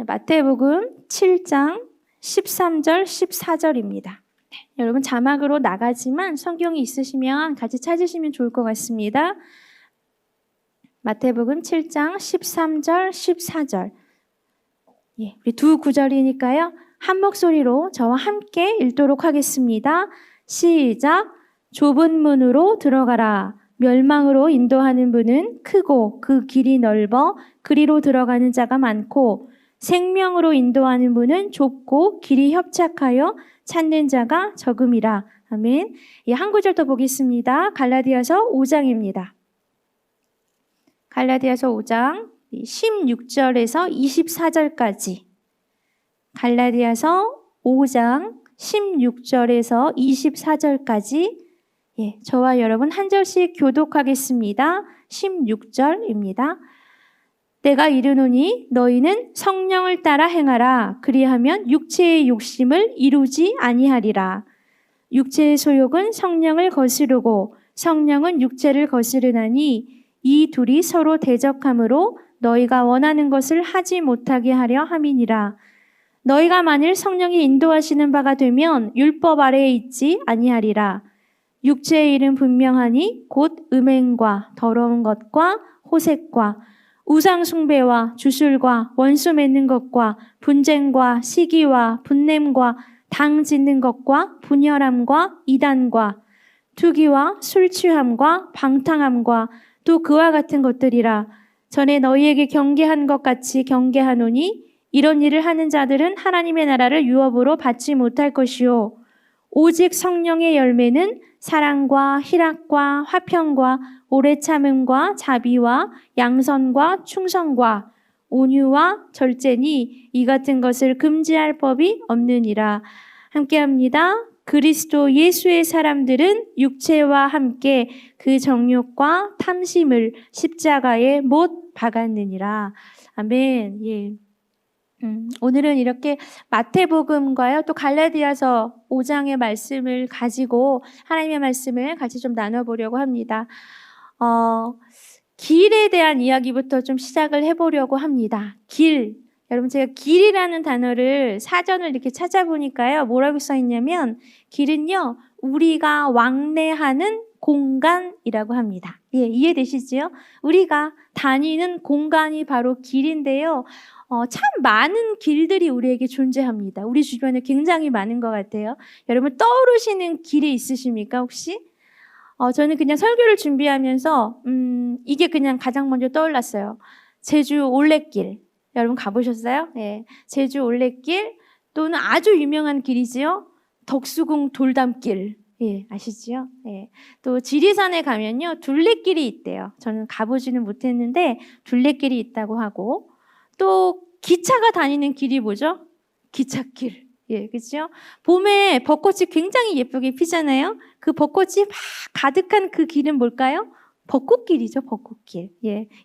마태복음 7장 13절, 14절입니다. 여러분 자막으로 나가지만 성경이 있으시면 같이 찾으시면 좋을 것 같습니다. 마태복음 7장 13절, 14절. 우리 두 구절이니까요. 한 목소리로 저와 함께 읽도록 하겠습니다. 시작. 좁은 문으로 들어가라. 멸망으로 인도하는 문은 크고 그 길이 넓어 그리로 들어가는 자가 많고 생명으로 인도하는 문은 좁고 길이 협착하여 찾는 자가 적음이라. 아멘. 한 구절 더 보겠습니다. 갈라디아서 5장입니다. 갈라디아서 5장 16절에서 24절까지. 갈라디아서 5장 16절에서 24절까지. 저와 여러분 한 절씩 교독하겠습니다. 16절입니다. 내가 이르노니 너희는 성령을 따라 행하라. 그리하면 육체의 욕심을 이루지 아니하리라. 육체의 소욕은 성령을 거스르고 성령은 육체를 거스르나니 이 둘이 서로 대적함으로 너희가 원하는 것을 하지 못하게 하려 함이니라. 너희가 만일 성령이 인도하시는 바가 되면 율법 아래에 있지 아니하리라. 육체의 일은 분명하니 곧 음행과 더러운 것과 호색과 우상 숭배와 주술과 원수 맺는 것과 분쟁과 시기와 분냄과 당 짓는 것과 분열함과 이단과 투기와 술 취함과 방탕함과 또 그와 같은 것들이라. 전에 너희에게 경계한 것 같이 경계하노니 이런 일을 하는 자들은 하나님의 나라를 유업으로 받지 못할 것이요 오직 성령의 열매는 사랑과 희락과 화평과 오래 참음과 자비와 양선과 충성과 온유와 절제니 이 같은 것을 금지할 법이 없느니라. 함께합니다. 그리스도 예수의 사람들은 육체와 함께 그 정욕과 탐심을 십자가에 못 박았느니라. 아멘. 오늘은 이렇게 마태복음과요 또 갈라디아서 5장의 말씀을 가지고 하나님의 말씀을 같이 좀 나눠보려고 합니다. 길에 대한 이야기부터 좀 시작을 해보려고 합니다. 길. 여러분 제가 길이라는 단어를 사전을 이렇게 찾아보니까요 뭐라고 써있냐면 길은요 우리가 왕래하는 공간이라고 합니다. 이해되시지요? 우리가 다니는 공간이 바로 길인데요. 참 많은 길들이 우리에게 존재합니다. 우리 주변에 굉장히 많은 것 같아요. 여러분 떠오르시는 길이 있으십니까 혹시? 저는 그냥 설교를 준비하면서 이게 그냥 가장 먼저 떠올랐어요. 제주 올레길. 여러분 가보셨어요? 네. 제주 올레길 또는 아주 유명한 길이지요. 덕수궁 돌담길. 아시지요? 또 지리산에 가면요 둘레길이 있대요. 저는 가보지는 못했는데 둘레길이 있다고 하고 또 기차가 다니는 길이 뭐죠? 기찻길. 그렇죠? 봄에 벚꽃이 굉장히 예쁘게 피잖아요. 그 벚꽃이 막 가득한 그 길은 뭘까요? 벚꽃길이죠, 벚꽃길.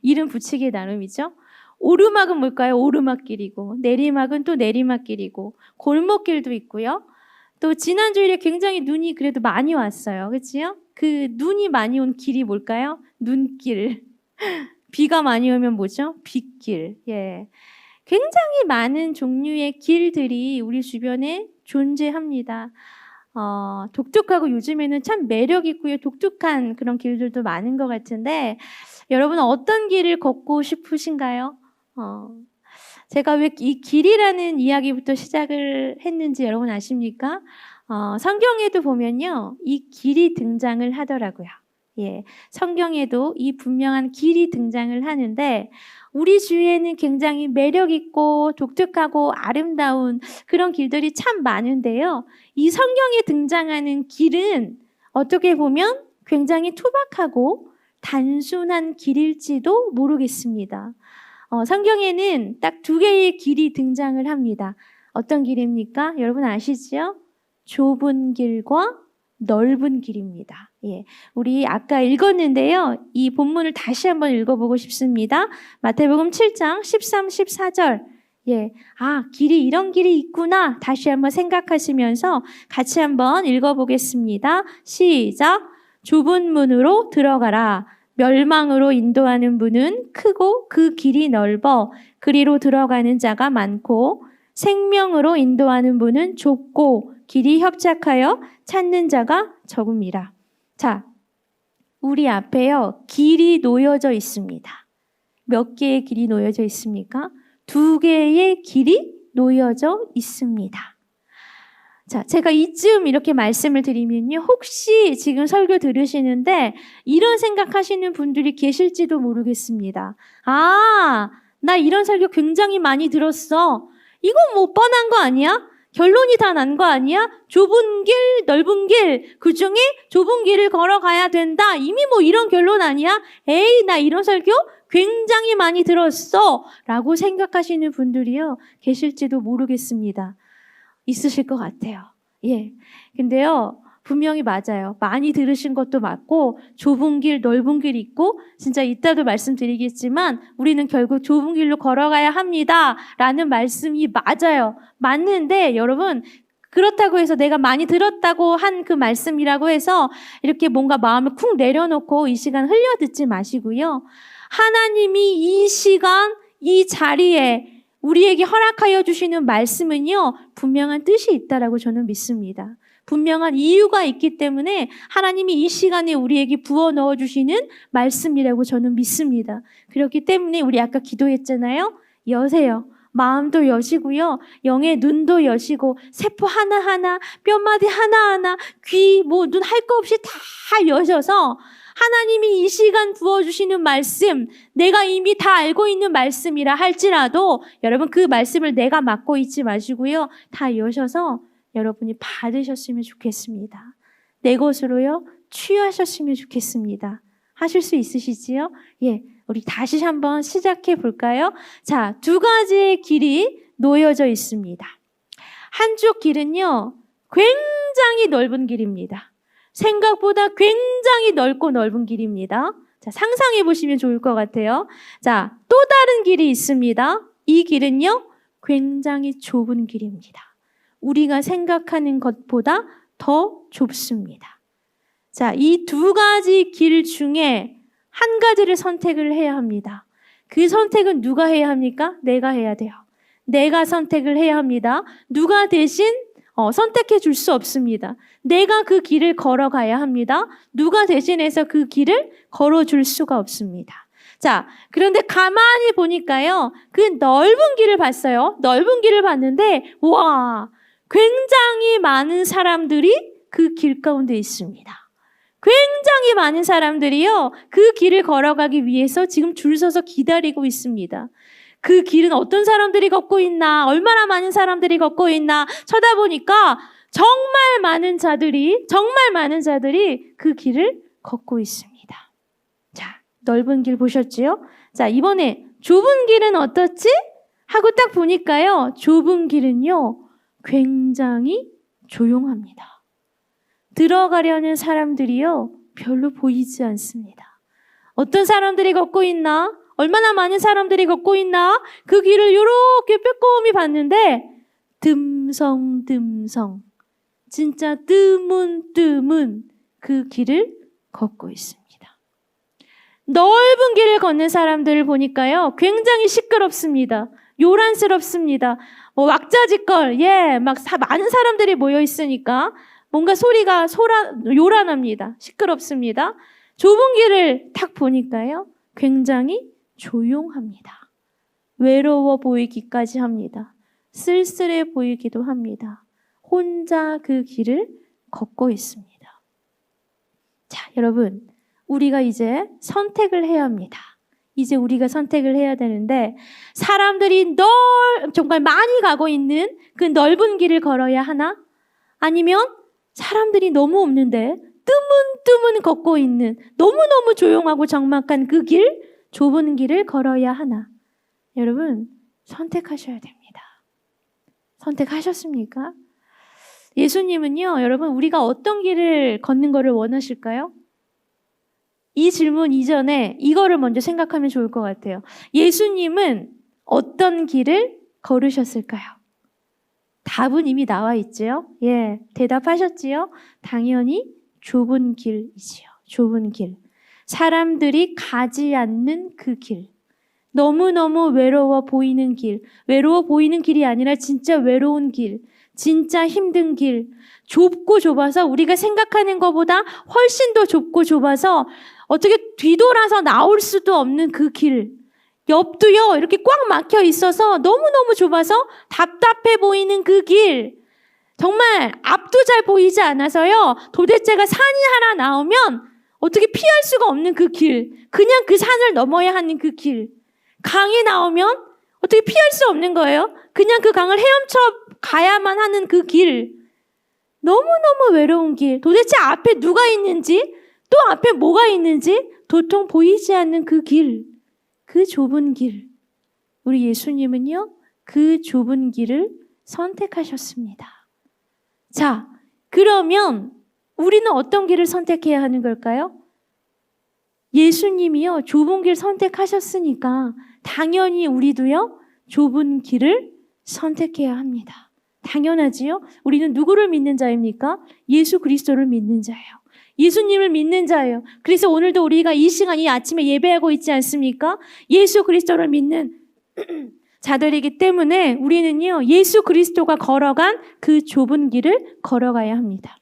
이름 붙이기 나름이죠. 오르막은 뭘까요? 오르막길이고, 내리막은 또 내리막길이고, 골목길도 있고요. 또 지난주일에 굉장히 눈이 그래도 많이 왔어요. 그렇죠? 그 눈이 많이 온 길이 뭘까요? 눈길. 비가 많이 오면 뭐죠? 빗길. 굉장히 많은 종류의 길들이 우리 주변에 존재합니다. 독특하고 요즘에는 참 매력 있고요. 독특한 그런 길들도 많은 것 같은데 여러분은 어떤 길을 걷고 싶으신가요? 제가 왜 이 길이라는 이야기부터 시작을 했는지 여러분 아십니까? 성경에도 보면요. 이 길이 등장을 하더라고요. 성경에도 이 분명한 길이 등장을 하는데 우리 주위에는 굉장히 매력 있고 독특하고 아름다운 그런 길들이 참 많은데요. 이 성경에 등장하는 길은 어떻게 보면 굉장히 투박하고 단순한 길일지도 모르겠습니다. 성경에는 딱 두 개의 길이 등장을 합니다. 어떤 길입니까? 여러분 아시죠? 좁은 길과 넓은 길입니다. 우리 아까 읽었는데요. 이 본문을 다시 한번 읽어보고 싶습니다. 마태복음 7장 13, 14절. 길이 이런 길이 있구나. 다시 한번 생각하시면서 같이 한번 읽어보겠습니다. 시작. 좁은 문으로 들어가라. 멸망으로 인도하는 문은 크고 그 길이 넓어 그리로 들어가는 자가 많고 생명으로 인도하는 문은 좁고 길이 협착하여 찾는 자가 적음이라. 자, 우리 앞에요, 길이 놓여져 있습니다. 몇 개의 길이 놓여져 있습니까? 2개의 길이 놓여져 있습니다. 자, 제가 이쯤 이렇게 말씀을 드리면요, 혹시 지금 설교 들으시는데 이런 생각하시는 분들이 계실지도 모르겠습니다. 아, 나 이런 설교 굉장히 많이 들었어. 이건 뭐 뻔한 거 아니야? 결론이 다 난 거 아니야? 좁은 길, 넓은 길, 그 중에 좁은 길을 걸어가야 된다. 이미 뭐 이런 결론 아니야? 에이, 나 이런 설교 굉장히 많이 들었어. 라고 생각하시는 분들이요, 계실지도 모르겠습니다. 있으실 것 같아요. 예. 근데요, 분명히 맞아요. 많이 들으신 것도 맞고, 좁은 길, 넓은 길 있고, 진짜 이따도 말씀드리겠지만, 우리는 결국 좁은 길로 걸어가야 합니다. 라는 말씀이 맞아요. 맞는데, 여러분, 그렇다고 해서 내가 많이 들었다고 한 그 말씀이라고 해서 이렇게 뭔가 마음을 쿵 내려놓고 이 시간 흘려듣지 마시고요. 하나님이 이 시간, 이 자리에 우리에게 허락하여 주시는 말씀은요, 분명한 뜻이 있다라고 저는 믿습니다. 분명한 이유가 있기 때문에 하나님이 이 시간에 우리에게 부어 넣어주시는 말씀이라고 저는 믿습니다. 그렇기 때문에 우리 아까 기도했잖아요. 여세요. 마음도 여시고요. 영의 눈도 여시고 세포 하나하나, 뼈마디 하나하나, 귀, 뭐 눈 할 거 없이 다 여셔서 하나님이 이 시간 부어주시는 말씀, 내가 이미 다 알고 있는 말씀이라 할지라도 여러분 그 말씀을 내가 맡고 있지 마시고요. 다 여셔서 여러분이 받으셨으면 좋겠습니다. 내 것으로요, 취하셨으면 좋겠습니다. 하실 수 있으시지요? 예, 우리 다시 한번 시작해 볼까요? 자, 2가지의 길이 놓여져 있습니다. 한쪽 길은요, 굉장히 넓은 길입니다. 생각보다 굉장히 넓고 넓은 길입니다. 자, 상상해 보시면 좋을 것 같아요. 자, 또 다른 길이 있습니다. 이 길은요, 굉장히 좁은 길입니다. 우리가 생각하는 것보다 더 좁습니다. 자, 이 2가지 길 중에 한 가지를 선택을 해야 합니다. 그 선택은 누가 해야 합니까? 내가 해야 돼요. 내가 선택을 해야 합니다. 누가 대신 선택해 줄 수 없습니다. 내가 그 길을 걸어가야 합니다. 누가 대신해서 그 길을 걸어줄 수가 없습니다. 자, 그런데 가만히 보니까요, 그 넓은 길을 봤어요. 넓은 길을 봤는데, 와, 굉장히 많은 사람들이 그 길 가운데 있습니다. 굉장히 많은 사람들이요, 그 길을 걸어가기 위해서 지금 줄 서서 기다리고 있습니다. 그 길은 어떤 사람들이 걷고 있나, 얼마나 많은 사람들이 걷고 있나 쳐다보니까 정말 많은 자들이 그 길을 걷고 있습니다. 자, 넓은 길 보셨지요? 자, 이번에 좁은 길은 어떻지? 하고 딱 보니까요, 좁은 길은요, 굉장히 조용합니다. 들어가려는 사람들이요, 별로 보이지 않습니다. 어떤 사람들이 걷고 있나? 얼마나 많은 사람들이 걷고 있나? 그 길을 이렇게 빼꼼히 봤는데 듬성듬성, 진짜 뜨문뜨문 그 길을 걷고 있습니다. 넓은 길을 걷는 사람들을 보니까요, 굉장히 시끄럽습니다. 요란스럽습니다. 왁자지껄, 막 많은 사람들이 모여 있으니까 뭔가 소리가 요란합니다. 시끄럽습니다. 좁은 길을 딱 보니까요, 굉장히 조용합니다. 외로워 보이기까지 합니다. 쓸쓸해 보이기도 합니다. 혼자 그 길을 걷고 있습니다. 자, 여러분, 우리가 이제 선택을 해야 합니다. 이제 우리가 선택을 해야 되는데, 사람들이 정말 많이 가고 있는 그 넓은 길을 걸어야 하나? 아니면 사람들이 너무 없는데 뜨문뜨문 걷고 있는 너무너무 조용하고 적막한 그 길, 좁은 길을 걸어야 하나? 여러분, 선택하셔야 됩니다. 선택하셨습니까? 예수님은요, 여러분, 우리가 어떤 길을 걷는 것을 원하실까요? 이 질문 이전에 이거를 먼저 생각하면 좋을 것 같아요. 예수님은 어떤 길을 걸으셨을까요? 답은 이미 나와 있지요? 예, 대답하셨지요? 당연히 좁은 길이지요. 좁은 길. 사람들이 가지 않는 그 길. 너무너무 외로워 보이는 길. 외로워 보이는 길이 아니라 진짜 외로운 길. 진짜 힘든 길. 좁고 좁아서 우리가 생각하는 것보다 훨씬 더 좁고 좁아서 어떻게 뒤돌아서 나올 수도 없는 그 길. 옆도요, 이렇게 꽉 막혀 있어서 너무너무 좁아서 답답해 보이는 그 길. 정말 앞도 잘 보이지 않아서요, 도대체가 산이 하나 나오면 어떻게 피할 수가 없는 그 길. 그냥 그 산을 넘어야 하는 그 길. 강이 나오면 어떻게 피할 수 없는 거예요. 그냥 그 강을 헤엄쳐 가야만 하는 그 길. 너무너무 외로운 길. 도대체 앞에 누가 있는지, 또 앞에 뭐가 있는지 도통 보이지 않는 그 길. 그 좁은 길. 우리 예수님은요, 그 좁은 길을 선택하셨습니다. 자, 그러면 우리는 어떤 길을 선택해야 하는 걸까요? 예수님이요, 좁은 길 선택하셨으니까 당연히 우리도요, 좁은 길을 선택해야 합니다. 당연하지요? 우리는 누구를 믿는 자입니까? 예수 그리스도를 믿는 자예요. 예수님을 믿는 자예요. 그래서 오늘도 우리가 이 시간, 이 아침에 예배하고 있지 않습니까? 예수 그리스도를 믿는 자들이기 때문에 우리는요, 예수 그리스도가 걸어간 그 좁은 길을 걸어가야 합니다.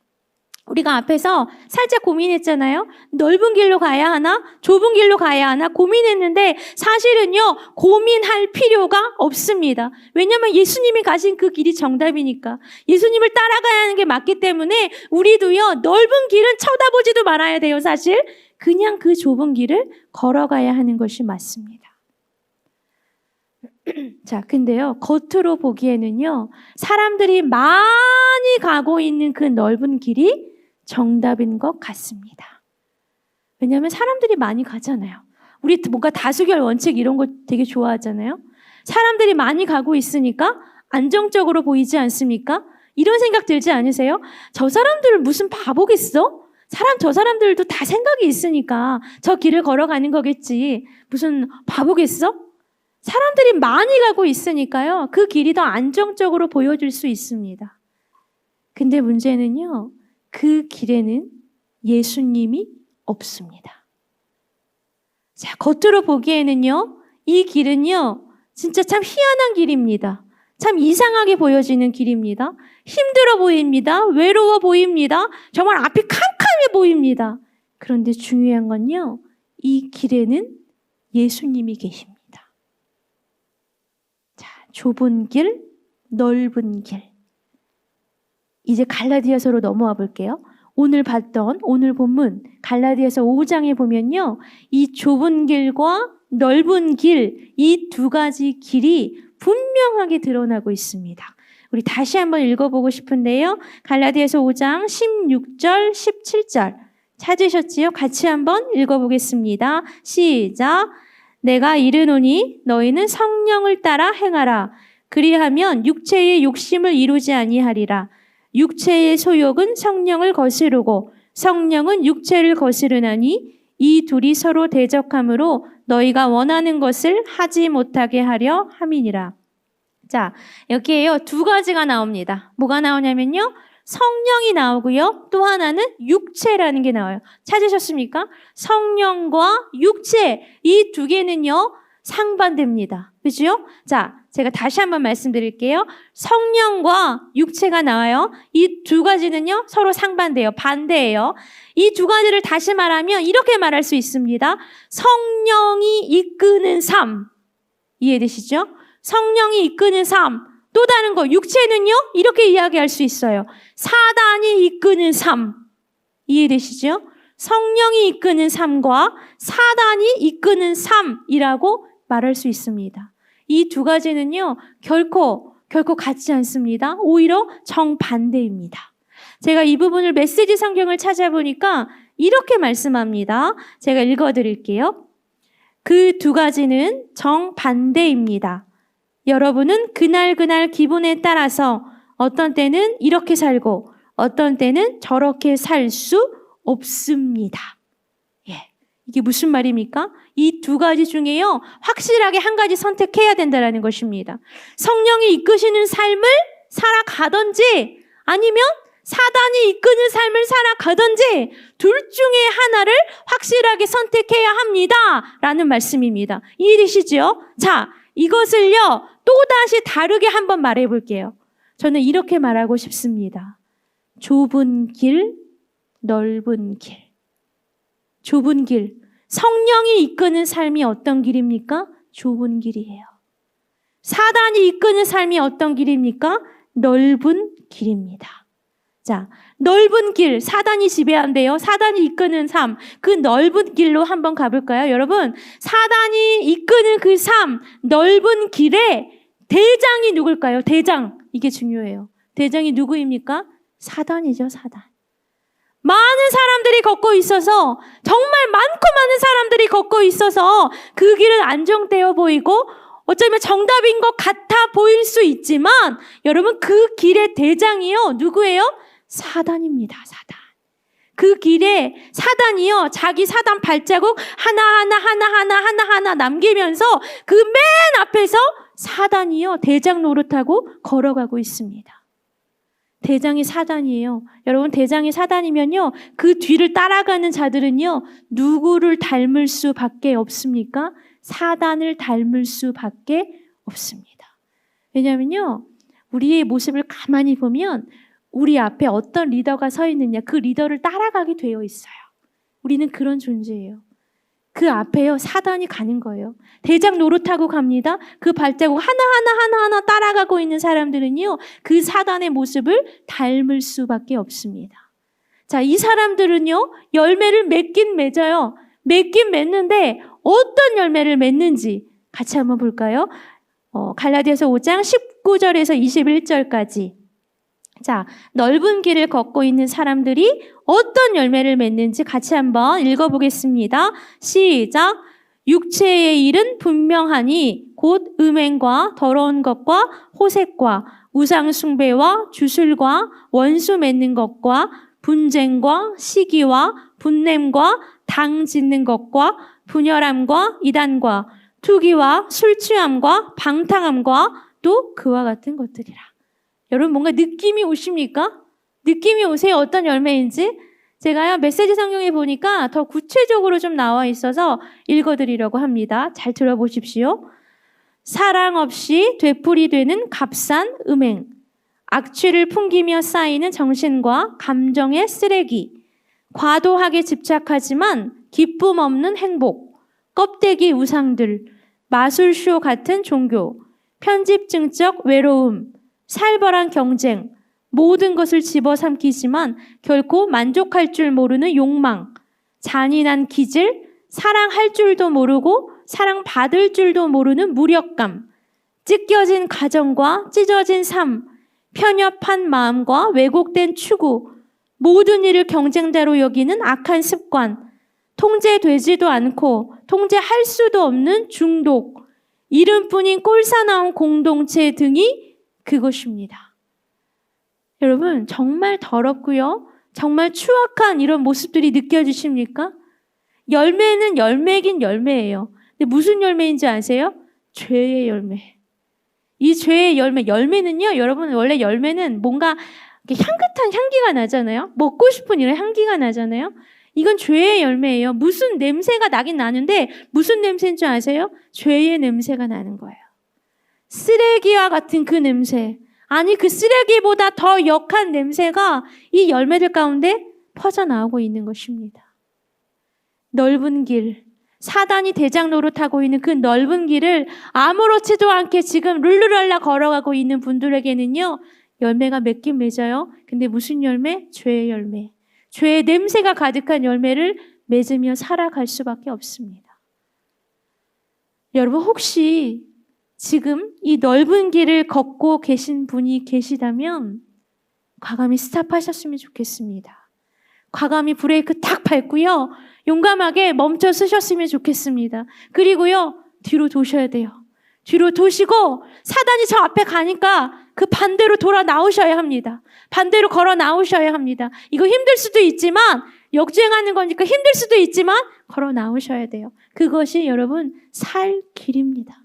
우리가 앞에서 살짝 고민했잖아요. 넓은 길로 가야 하나? 좁은 길로 가야 하나? 고민했는데 사실은요, 고민할 필요가 없습니다. 왜냐하면 예수님이 가신 그 길이 정답이니까. 예수님을 따라가야 하는 게 맞기 때문에 우리도요, 넓은 길은 쳐다보지도 말아야 돼요, 사실. 그냥 그 좁은 길을 걸어가야 하는 것이 맞습니다. 자, 근데요, 겉으로 보기에는요, 사람들이 많이 가고 있는 그 넓은 길이 정답인 것 같습니다. 왜냐하면 사람들이 많이 가잖아요. 우리 뭔가 다수결 원칙 이런 거 되게 좋아하잖아요. 사람들이 많이 가고 있으니까 안정적으로 보이지 않습니까? 이런 생각 들지 않으세요? 저 사람들은 무슨 바보겠어? 저 사람들도 다 생각이 있으니까 저 길을 걸어가는 거겠지. 무슨 바보겠어? 사람들이 많이 가고 있으니까요, 그 길이 더 안정적으로 보여질 수 있습니다. 근데 문제는요, 그 길에는 예수님이 없습니다. 자, 겉으로 보기에는요, 이 길은요, 진짜 참 희한한 길입니다. 참 이상하게 보여지는 길입니다. 힘들어 보입니다. 외로워 보입니다. 정말 앞이 캄캄해 보입니다. 그런데 중요한 건요, 이 길에는 예수님이 계십니다. 자, 좁은 길, 넓은 길. 이제 갈라디아서로 넘어와 볼게요. 오늘 본문 갈라디아서 5장에 보면요, 이 좁은 길과 넓은 길, 이 두 가지 길이 분명하게 드러나고 있습니다. 우리 다시 한번 읽어보고 싶은데요. 갈라디아서 5장 16절, 17절 찾으셨지요? 같이 한번 읽어보겠습니다. 시작. 내가 이르노니 너희는 성령을 따라 행하라. 그리하면 육체의 욕심을 이루지 아니하리라. 육체의 소욕은 성령을 거스르고 성령은 육체를 거스르나니 이 둘이 서로 대적함으로 너희가 원하는 것을 하지 못하게 하려 함이니라. 자, 여기에요, 두 가지가 나옵니다. 뭐가 나오냐면요, 성령이 나오고요, 또 하나는 육체라는 게 나와요. 찾으셨습니까? 성령과 육체, 이 두 개는요, 상반됩니다. 그죠? 자, 제가 다시 한번 말씀드릴게요. 성령과 육체가 나와요. 이 두 가지는요, 서로 상반돼요. 반대예요. 이 두 가지를 다시 말하면 이렇게 말할 수 있습니다. 성령이 이끄는 삶. 이해되시죠? 성령이 이끄는 삶. 또 다른 거, 육체는요, 이렇게 이야기할 수 있어요. 사단이 이끄는 삶. 이해되시죠? 성령이 이끄는 삶과 사단이 이끄는 삶이라고 말할 수 있습니다. 이 두 가지는요, 결코 같지 않습니다. 오히려 정반대입니다. 제가 이 부분을 메시지 성경을 찾아보니까 이렇게 말씀합니다. 제가 읽어드릴게요. 그 두 가지는 정반대입니다. 여러분은 그날 기분에 따라서 어떤 때는 이렇게 살고 어떤 때는 저렇게 살 수 없습니다. 예, 이게 무슨 말입니까? 이 두 가지 중에요, 확실하게 한 가지 선택해야 된다는 것입니다. 성령이 이끄시는 삶을 살아가든지 아니면 사단이 이끄는 삶을 살아가든지 둘 중에 하나를 확실하게 선택해야 합니다. 라는 말씀입니다. 이해되시죠? 자, 이것을요, 또다시 다르게 한번 말해 볼게요. 저는 이렇게 말하고 싶습니다. 좁은 길, 넓은 길. 좁은 길. 성령이 이끄는 삶이 어떤 길입니까? 좁은 길이에요. 사단이 이끄는 삶이 어떤 길입니까? 넓은 길입니다. 자, 넓은 길, 사단이 지배한대요. 사단이 이끄는 삶, 그 넓은 길로 한번 가볼까요? 여러분, 사단이 이끄는 그 삶, 넓은 길에 대장이 누굴까요? 대장, 이게 중요해요. 대장이 누구입니까? 사단이죠, 사단. 많은 사람들이 걷고 있어서, 정말 많고 많은 사람들이 걷고 있어서 그 길은 안정되어 보이고 어쩌면 정답인 것 같아 보일 수 있지만 여러분, 그 길의 대장이요, 누구예요? 사단입니다. 사단. 그 길에 사단이요, 자기 사단 발자국 하나하나 남기면서 그 맨 앞에서 사단이요, 대장 노릇하고 걸어가고 있습니다. 대장이 사단이에요. 여러분, 대장이 사단이면요, 그 뒤를 따라가는 자들은요, 누구를 닮을 수밖에 없습니까? 사단을 닮을 수밖에 없습니다. 왜냐하면요, 우리의 모습을 가만히 보면 우리 앞에 어떤 리더가 서 있느냐, 그 리더를 따라가게 되어 있어요. 우리는 그런 존재예요. 그 앞에요, 사단이 가는 거예요. 대장 노릇하고 갑니다. 그 발자국 하나하나 따라가고 있는 사람들은요, 그 사단의 모습을 닮을 수밖에 없습니다. 자, 이 사람들은요, 열매를 맺긴 맺어요. 맺긴 맺는데 어떤 열매를 맺는지 같이 한번 볼까요? 갈라디아서 5장 19절에서 21절까지. 자, 넓은 길을 걷고 있는 사람들이 어떤 열매를 맺는지 같이 한번 읽어보겠습니다. 시작. 육체의 일은 분명하니 곧 음행과 더러운 것과 호색과 우상숭배와 주술과 원수 맺는 것과 분쟁과 시기와 분냄과 당 짓는 것과 분열함과 이단과 투기와 술취함과 방탕함과 또 그와 같은 것들이라. 여러분, 뭔가 느낌이 오십니까? 느낌이 오세요? 어떤 열매인지? 제가요, 메시지 성경에 보니까 더 구체적으로 좀 나와 있어서 읽어드리려고 합니다. 잘 들어보십시오. 사랑 없이 되풀이되는 값싼 음행, 악취를 풍기며 쌓이는 정신과 감정의 쓰레기, 과도하게 집착하지만 기쁨 없는 행복, 껍데기 우상들, 마술쇼 같은 종교, 편집증적 외로움, 살벌한 경쟁, 모든 것을 집어삼키지만 결코 만족할 줄 모르는 욕망, 잔인한 기질, 사랑할 줄도 모르고 사랑받을 줄도 모르는 무력감, 찢겨진 가정과 찢어진 삶, 편협한 마음과 왜곡된 추구, 모든 일을 경쟁자로 여기는 악한 습관, 통제되지도 않고 통제할 수도 없는 중독, 이름뿐인 꼴사나운 공동체 등이 그것입니다. 여러분, 정말 더럽고요, 정말 추악한 이런 모습들이 느껴지십니까? 열매는 열매긴 열매예요. 근데 무슨 열매인지 아세요? 죄의 열매. 이 죄의 열매는요, 여러분, 원래 열매는 뭔가 향긋한 향기가 나잖아요. 먹고 싶은 이런 향기가 나잖아요. 이건 죄의 열매예요. 무슨 냄새가 나긴 나는데 무슨 냄새인 줄 아세요? 죄의 냄새가 나는 거예요. 쓰레기와 같은 그 냄새, 아니 그 쓰레기보다 더 역한 냄새가 이 열매들 가운데 퍼져나오고 있는 것입니다. 넓은 길, 사단이 대장 노릇하고 있는 그 넓은 길을 아무렇지도 않게 지금 룰루랄라 걸어가고 있는 분들에게는요, 열매가 맺긴 맺어요. 근데 무슨 열매? 죄의 열매. 죄의 냄새가 가득한 열매를 맺으며 살아갈 수밖에 없습니다. 여러분, 혹시 지금 이 넓은 길을 걷고 계신 분이 계시다면 과감히 스탑하셨으면 좋겠습니다. 과감히 브레이크 탁 밟고요, 용감하게 멈춰 서셨으면 좋겠습니다. 그리고요, 뒤로 도셔야 돼요. 뒤로 도시고 사단이 저 앞에 가니까 그 반대로 돌아 나오셔야 합니다. 반대로 걸어 나오셔야 합니다. 이거 힘들 수도 있지만, 역주행하는 거니까 힘들 수도 있지만 걸어 나오셔야 돼요. 그것이 여러분 살 길입니다.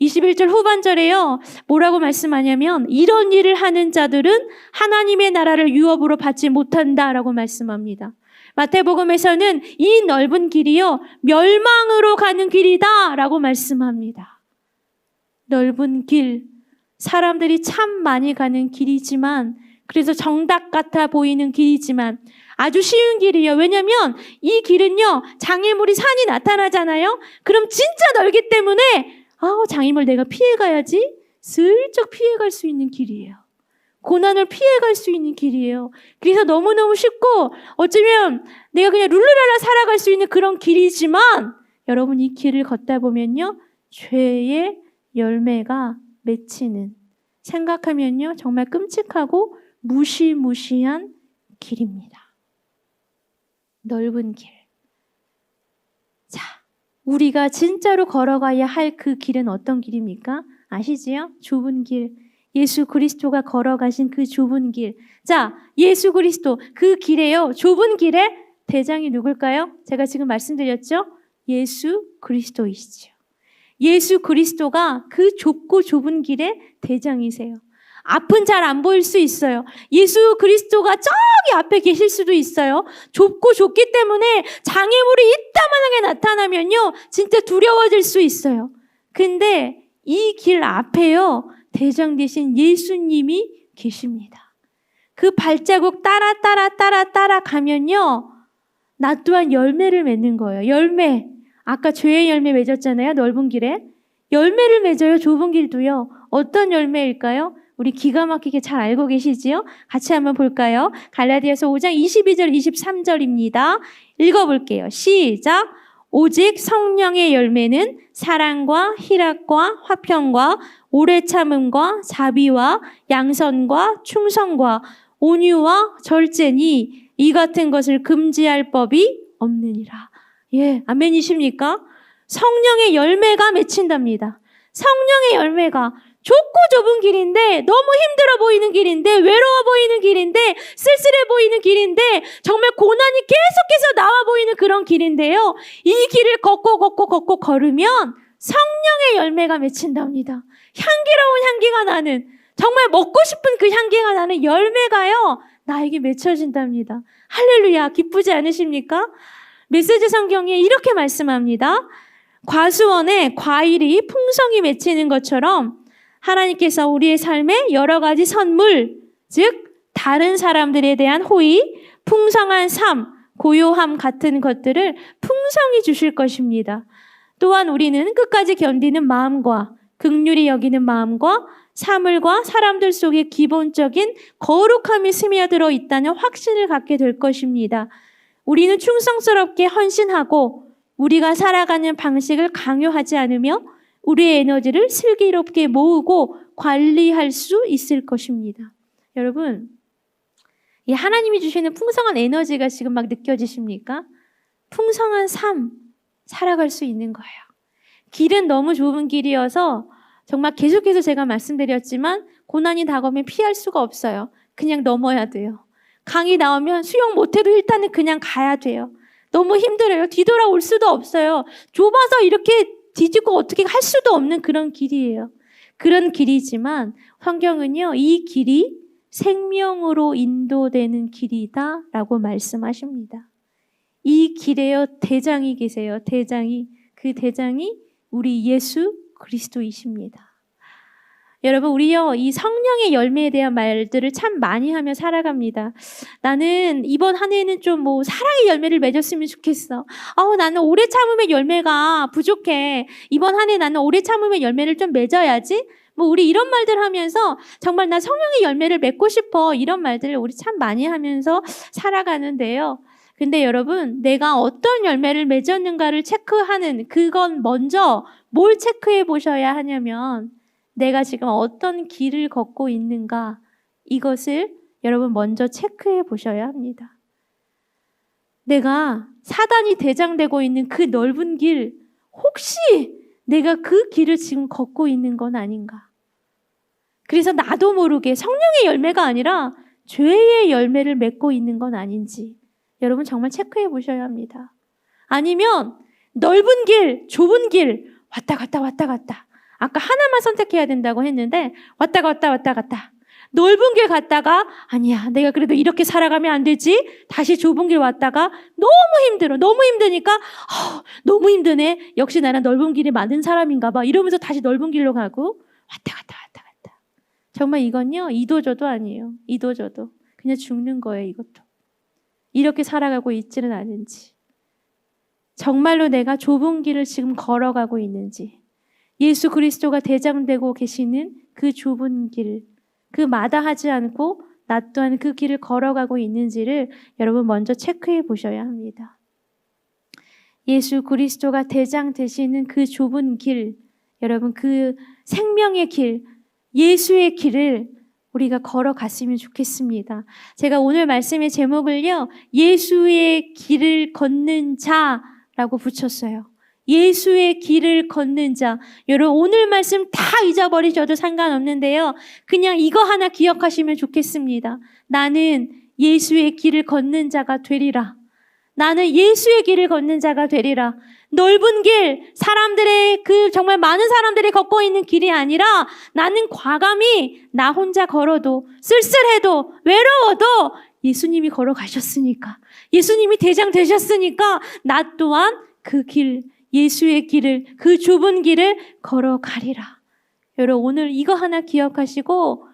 21절 후반절에요. 뭐라고 말씀하냐면 이런 일을 하는 자들은 하나님의 나라를 유업으로 받지 못한다라고 말씀합니다. 마태복음에서는 이 넓은 길이요 멸망으로 가는 길이다라고 말씀합니다. 넓은 길, 사람들이 참 많이 가는 길이지만, 그래서 정답 같아 보이는 길이지만 아주 쉬운 길이에요. 왜냐하면 이 길은요 장애물이 산이 나타나잖아요. 그럼 진짜 넓기 때문에 장애물 내가 피해가야지 슬쩍 피해갈 수 있는 길이에요. 고난을 피해갈 수 있는 길이에요. 그래서 너무너무 쉽고 어쩌면 내가 그냥 룰루랄라 살아갈 수 있는 그런 길이지만, 여러분 이 길을 걷다 보면요 죄의 열매가 맺히는, 생각하면요 정말 끔찍하고 무시무시한 길입니다. 넓은 길. 자, 우리가 진짜로 걸어가야 할 그 길은 어떤 길입니까? 아시지요? 좁은 길. 예수 그리스도가 걸어가신 그 좁은 길. 자, 예수 그리스도 그 길에요. 좁은 길에 대장이 누굴까요? 제가 지금 말씀드렸죠? 예수 그리스도이시죠. 예수 그리스도가 그 좁고 좁은 길의 대장이세요. 앞은 잘 안 보일 수 있어요. 예수 그리스도가 저기 앞에 계실 수도 있어요. 좁고 좁기 때문에 장애물이 이따만하게 나타나면요 진짜 두려워질 수 있어요. 근데 이 길 앞에요 대장 되신 예수님이 계십니다. 그 발자국 따라 가면요 나 또한 열매를 맺는 거예요. 열매. 아까 죄의 열매 맺었잖아요. 넓은 길에. 열매를 맺어요. 좁은 길도요. 어떤 열매일까요? 우리 기가 막히게 잘 알고 계시지요? 같이 한번 볼까요? 갈라디아서 5장 22절 23절입니다. 읽어볼게요. 시작. 오직 성령의 열매는 사랑과 희락과 화평과 오래 참음과 자비와 양선과 충성과 온유와 절제니 이 같은 것을 금지할 법이 없느니라. 예, 아멘이십니까? 성령의 열매가 맺힌답니다. 성령의 열매가 좁고 좁은 길인데, 너무 힘들어 보이는 길인데, 외로워 보이는 길인데, 쓸쓸해 보이는 길인데, 정말 고난이 계속해서 나와 보이는 그런 길인데요. 이 길을 걷고 걸으면 성령의 열매가 맺힌답니다. 향기로운 향기가 나는, 정말 먹고 싶은 그 향기가 나는 열매가요 나에게 맺혀진답니다. 할렐루야. 기쁘지 않으십니까? 메시지 성경에 이렇게 말씀합니다. 과수원에 과일이 풍성히 맺히는 것처럼 하나님께서 우리의 삶에 여러 가지 선물, 즉 다른 사람들에 대한 호의, 풍성한 삶, 고요함 같은 것들을 풍성히 주실 것입니다. 또한 우리는 끝까지 견디는 마음과 긍휼히 여기는 마음과 사물과 사람들 속에 기본적인 거룩함이 스며들어 있다는 확신을 갖게 될 것입니다. 우리는 충성스럽게 헌신하고 우리가 살아가는 방식을 강요하지 않으며 우리의 에너지를 슬기롭게 모으고 관리할 수 있을 것입니다. 여러분, 이 하나님이 주시는 풍성한 에너지가 지금 막 느껴지십니까? 풍성한 삶 살아갈 수 있는 거예요. 길은 너무 좁은 길이어서 정말 계속해서 제가 말씀드렸지만 고난이 다가오면 피할 수가 없어요. 그냥 넘어야 돼요. 강이 나오면 수영 못해도 일단은 그냥 가야 돼요. 너무 힘들어요. 뒤돌아올 수도 없어요. 좁아서 이렇게 뒤집고 어떻게 할 수도 없는 그런 길이에요. 그런 길이지만 성경은요, 이 길이 생명으로 인도되는 길이다 라고 말씀하십니다. 이 길에요 대장이 계세요. 대장이. 그 대장이 우리 예수 그리스도이십니다. 여러분, 우리요 이 성령의 열매에 대한 말들을 참 많이 하며 살아갑니다. 나는 이번 한 해는 좀 사랑의 열매를 맺었으면 좋겠어. 나는 오래 참음의 열매가 부족해. 이번 한 해 나는 오래 참음의 열매를 좀 맺어야지. 우리 이런 말들 하면서 정말 나 성령의 열매를 맺고 싶어. 이런 말들을 우리 참 많이 하면서 살아가는데요. 근데 여러분, 내가 어떤 열매를 맺었는가를 체크하는, 그건 먼저 뭘 체크해 보셔야 하냐면 내가 지금 어떤 길을 걷고 있는가, 이것을 여러분 먼저 체크해 보셔야 합니다. 내가 사단이 대장되고 있는 그 넓은 길, 혹시 내가 그 길을 지금 걷고 있는 건 아닌가? 그래서 나도 모르게 성령의 열매가 아니라 죄의 열매를 맺고 있는 건 아닌지 여러분 정말 체크해 보셔야 합니다. 아니면 넓은 길, 좁은 길 왔다 갔다 아까 하나만 선택해야 된다고 했는데 왔다 갔다. 넓은 길 갔다가 아니야, 내가 그래도 이렇게 살아가면 안 되지. 다시 좁은 길 왔다가 너무 힘드니까 너무 힘드네. 역시 나는 넓은 길이 맞는 사람인가 봐. 이러면서 다시 넓은 길로 가고 왔다 갔다. 정말 이건요, 이도저도 아니에요. 이도저도. 그냥 죽는 거예요, 이것도. 이렇게 살아가고 있지는 않은지, 정말로 내가 좁은 길을 지금 걸어가고 있는지, 예수 그리스도가 대장되고 계시는 그 좁은 길, 그 마다하지 않고 나 또한 그 길을 걸어가고 있는지를 여러분 먼저 체크해 보셔야 합니다. 예수 그리스도가 대장 되시는 그 좁은 길, 여러분 그 생명의 길, 예수의 길을 우리가 걸어갔으면 좋겠습니다. 제가 오늘 말씀의 제목을요, 예수의 길을 걷는 자라고 붙였어요. 예수의 길을 걷는 자. 여러분 오늘 말씀 다 잊어버리셔도 상관없는데요, 그냥 이거 하나 기억하시면 좋겠습니다. 나는 예수의 길을 걷는 자가 되리라. 나는 예수의 길을 걷는 자가 되리라. 넓은 길, 사람들의 정말 많은 사람들이 걷고 있는 길이 아니라 나는 과감히 나 혼자 걸어도, 쓸쓸해도, 외로워도 예수님이 걸어가셨으니까, 예수님이 대장 되셨으니까 나 또한 그 길, 예수의 길을, 그 좁은 길을 걸어가리라. 여러분 오늘 이거 하나 기억하시고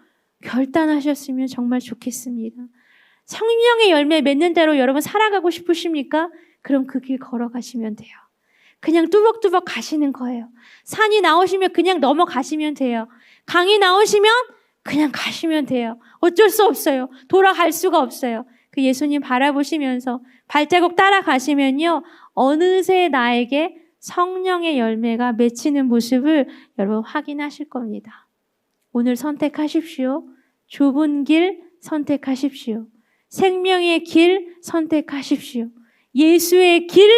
결단하셨으면 정말 좋겠습니다. 성령의 열매 맺는 대로 여러분 살아가고 싶으십니까? 그럼 그 길 걸어가시면 돼요. 그냥 뚜벅뚜벅 가시는 거예요. 산이 나오시면 그냥 넘어가시면 돼요. 강이 나오시면 그냥 가시면 돼요. 어쩔 수 없어요. 돌아갈 수가 없어요. 그 예수님 바라보시면서 발자국 따라가시면요, 어느새 나에게 성령의 열매가 맺히는 모습을 여러분 확인하실 겁니다. 오늘 선택하십시오. 좁은 길 선택하십시오. 생명의 길 선택하십시오. 예수의 길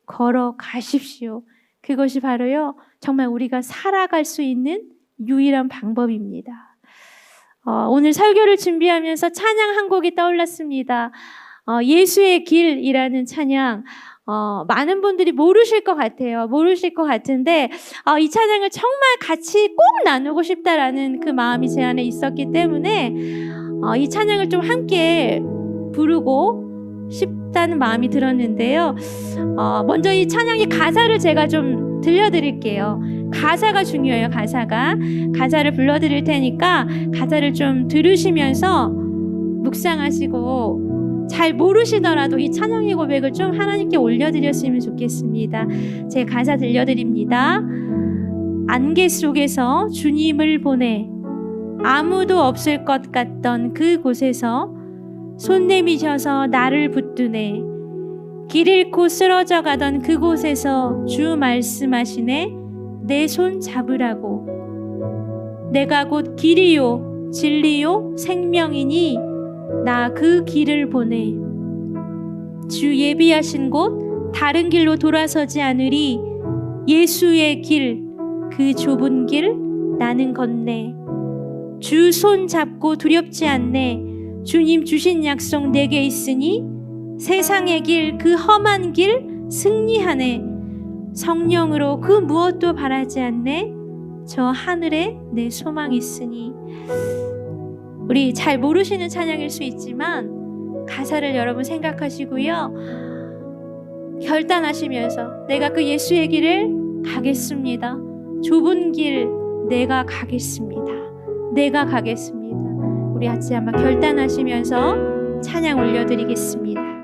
걸어가십시오. 그것이 바로요, 정말 우리가 살아갈 수 있는 유일한 방법입니다. 오늘 설교를 준비하면서 찬양 한 곡이 떠올랐습니다. 예수의 길이라는 찬양. 많은 분들이 모르실 것 같아요. 모르실 것 같은데 이 찬양을 정말 같이 꼭 나누고 싶다라는 그 마음이 제 안에 있었기 때문에 이 찬양을 좀 함께 부르고 싶다는 마음이 들었는데요. 먼저 이 찬양의 가사를 제가 좀 들려드릴게요. 가사가 중요해요. 가사를 불러드릴 테니까 가사를 좀 들으시면서 묵상하시고, 잘 모르시더라도 이 찬양의 고백을 좀 하나님께 올려드렸으면 좋겠습니다. 제 가사 들려드립니다. 안개 속에서 주님을 보내 아무도 없을 것 같던 그곳에서 손 내미셔서 나를 붙드네. 길 잃고 쓰러져 가던 그곳에서 주 말씀하시네. 내 손 잡으라고. 내가 곧 길이요 진리요 생명이니 나 그 길을 보내. 주 예비하신 곳 다른 길로 돌아서지 않으리. 예수의 길, 그 좁은 길 나는 걷네. 주 손 잡고 두렵지 않네. 주님 주신 약속 내게 있으니 세상의 길, 그 험한 길 승리하네. 성령으로 그 무엇도 바라지 않네. 저 하늘에 내 소망 있으니. 우리 잘 모르시는 찬양일 수 있지만 가사를 여러분 생각하시고요, 결단하시면서 내가 그 예수의 길을 가겠습니다. 좁은 길 내가 가겠습니다. 우리 같이 한번 결단하시면서 찬양 올려드리겠습니다.